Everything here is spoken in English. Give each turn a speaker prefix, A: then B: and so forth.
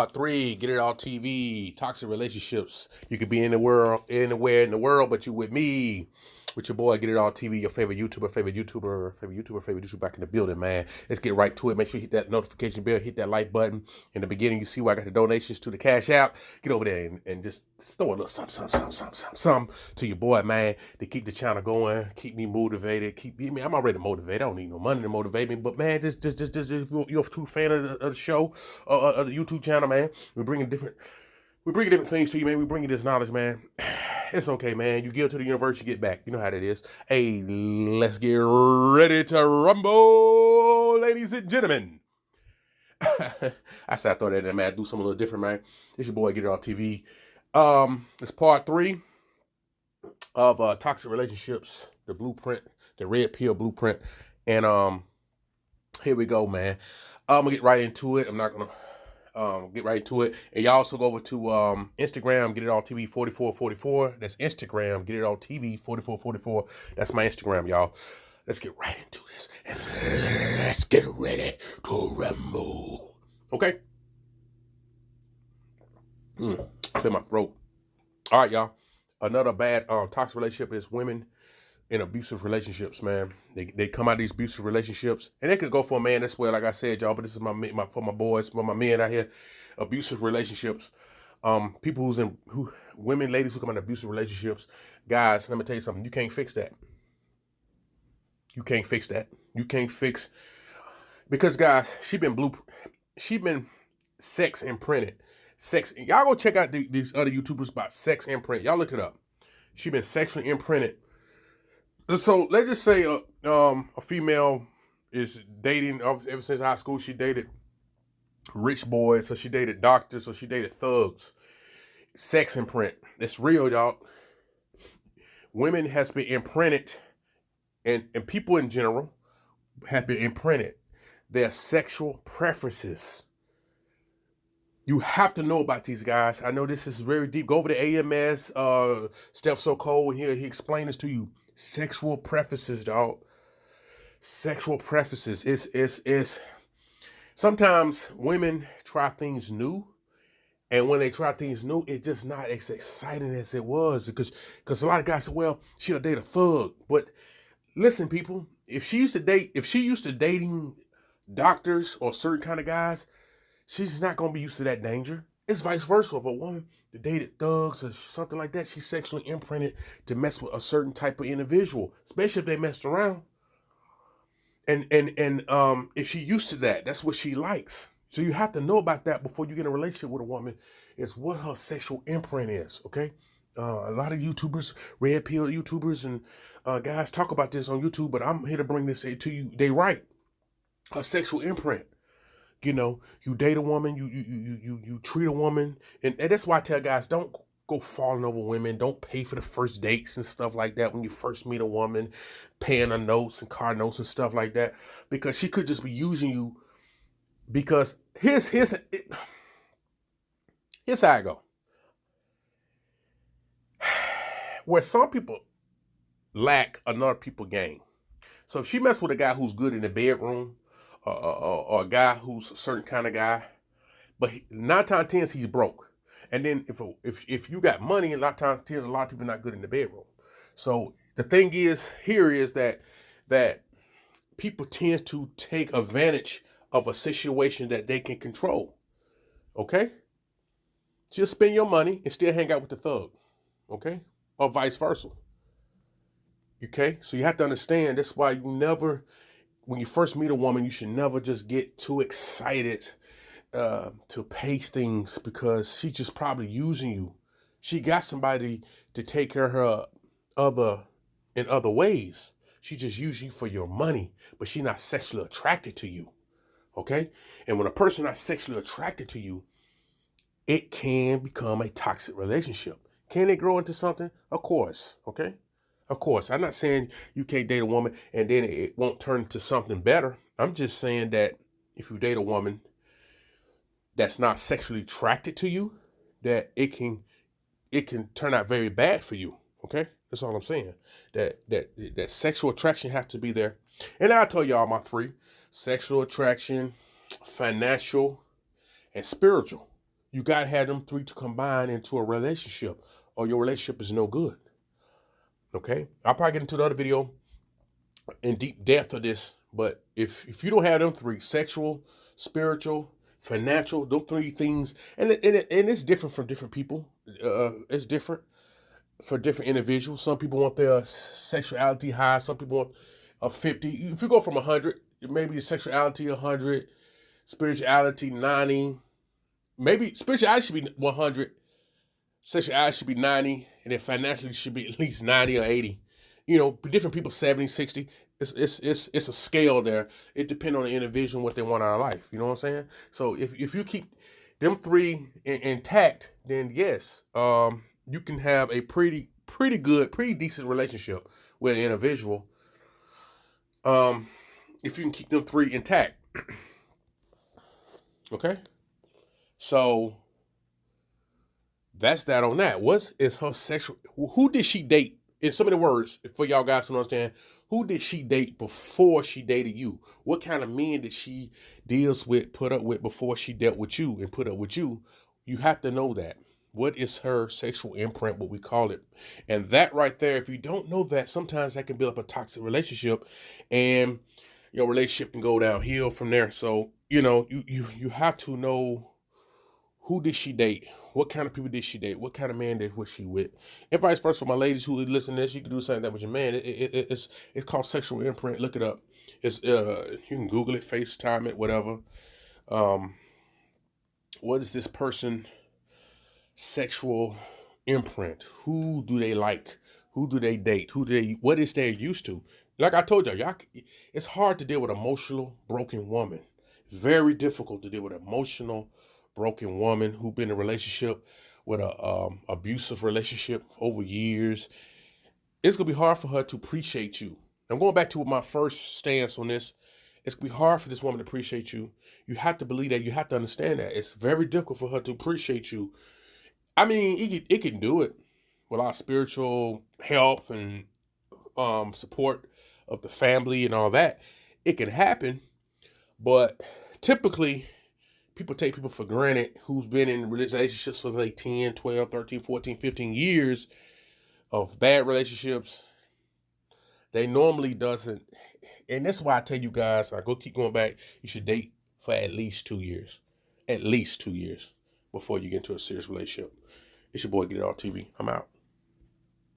A: Part 3, Get It All TV, Toxic Relationships. You could be anywhere in the world, but you with me, with your boy, Get It All TV, your favorite YouTuber back in the building, man. Let's get right to it. Make sure you hit that notification bell, hit that like button. In the beginning, you see where I got the donations to the Cash App. Get over there and just throw a little something to your boy, man, to keep the channel going, keep me motivated, I'm already motivated. I don't need no money to motivate me, but man, just if you're a true fan of the show, of the YouTube channel, man, we're bringing different things to you, man. We're bringing this knowledge, man. It's okay, man. You give to the universe, you get back. You know how that is. Hey, let's get ready to rumble, ladies and gentlemen. I said I thought that, man, do something a little different, man. It's your boy, Get It All TV. It's part 3 of Toxic Relationships, the blueprint, the red pill blueprint. And here we go, man. I'm gonna get right into it. I'm not gonna get right into it. And y'all also go over to Instagram, Get It All TV 4444. That's Instagram, Get It All TV 4444. That's my Instagram, y'all. Let's get right into this. And let's get ready to rumble. Okay? Clear my throat. All right, y'all. Another bad toxic relationship is women in abusive relationships, man. They come out of these abusive relationships, and they could go for a man as well, like I said, y'all, but this is for my boys, for my men out here. Abusive relationships. Ladies who come out of abusive relationships, guys, let me tell you something. You can't fix that. You can't fix that. You can't fix, because guys, she been sex imprinted. Y'all go check out these other YouTubers about sex imprint. Y'all look it up. She been sexually imprinted. So let's just say a female is dating ever since high school. She dated rich boys, so she dated doctors, so she dated thugs. Sex imprint. It's real, y'all. Women has been imprinted, and people in general have been imprinted their sexual preferences. You have to know about these guys. I know this is very deep. Go over to AMS, Steph So Cold, here he explained this to you. Sexual preferences, dog. Sexual preferences. It's sometimes women try things new, and when they try things new, it's just not as exciting as it was, because a lot of guys say, well, she'll date a thug. But listen, people, if she used to dating doctors or certain kind of guys, she's not gonna be used to that danger. It's vice versa. If a woman that dated thugs or something like that, she's sexually imprinted to mess with a certain type of individual, especially if they messed around. And if she used to that, that's what she likes. So you have to know about that before you get in a relationship with a woman, is what her sexual imprint is, okay? A lot of YouTubers, red pill YouTubers and guys talk about this on YouTube, but I'm here to bring this to you. They right. Her sexual imprint. You know, you date a woman, you treat a woman, and that's why I tell guys, don't go falling over women. Don't pay for the first dates and stuff like that when you first meet a woman, paying her notes and car notes and stuff like that, because she could just be using you. Because here's how I go. Where some people lack, another people gain. So if she mess with a guy who's good in the bedroom, or a guy who's a certain kind of guy, but 9 times 10 he's broke. And then if you got money, a lot of times a lot of people are not good in the bedroom. So the thing is that people tend to take advantage of a situation that they can control. Okay? Just spend your money and still hang out with the thug. Okay? Or vice versa. Okay? So you have to understand, that's why when you first meet a woman, you should never just get too excited to pace things, because she's just probably using you. She got somebody to take care of her in other ways. She just uses you for your money, but she's not sexually attracted to you. Okay? And when a person not sexually attracted to you, it can become a toxic relationship. Can it grow into something? Of course. Okay? Of course, I'm not saying you can't date a woman and then it won't turn into something better. I'm just saying that if you date a woman that's not sexually attracted to you, that it can turn out very bad for you. Okay, that's all I'm saying. That sexual attraction has to be there. And I'll tell y'all my 3: sexual attraction, financial, and spiritual. You got to have them three to combine into a relationship, or your relationship is no good. Okay? I'll probably get into the other video in deep depth of this, but if you don't have them three, sexual, spiritual, financial, them three things, and it's different from different people. It's different for different individuals. Some people want their sexuality high. Some people want a 50. If you go from 100, maybe sexuality 100, spirituality 90. Maybe spirituality should be 100, sexuality should be 90, and then financially should be at least 90 or 80. You know, different people 70, 60. It's a scale there. It depends on the individual and what they want out of life. You know what I'm saying? So if you keep them three intact, then yes, you can have a pretty good, pretty decent relationship with an individual. If you can keep them three intact. Okay? So that's that on that. What is her sexual? Who did she date? In so many words, for y'all guys to understand, who did she date before she dated you? What kind of men did she deals with, put up with before she dealt with you and put up with you? You have to know that. What is her sexual imprint, what we call it? And that right there, if you don't know that, sometimes that can build up a toxic relationship, and your relationship can go downhill from there. So, you know, you have to know, who did she date? What kind of people did she date? What kind of man was she with? And vice versa, for my ladies who listen to this, you can do something that with your man. It's called sexual imprint. Look it up. It's you can Google it, FaceTime it, whatever. What is this person sexual imprint? Who do they like? Who do they date? What is they used to? Like I told y'all, it's hard to deal with emotional broken woman. Very difficult to deal with emotional broken woman who been in a relationship with a abusive relationship over years. It's gonna be hard for her to appreciate you. I'm going back to my first stance on this. It's gonna be hard for this woman to appreciate you. You have to believe that. You have to understand that it's very difficult for her to appreciate you. I mean, it can do it without spiritual help and support of the family and all that. It can happen, but typically people take people for granted who's been in relationships for like 10, 12, 13, 14, 15 years of bad relationships. They normally doesn't. And that's why I tell you guys, keep going back, you should date for at least 2 years. At least 2 years before you get into a serious relationship. It's your boy, Get It Off TV. I'm out.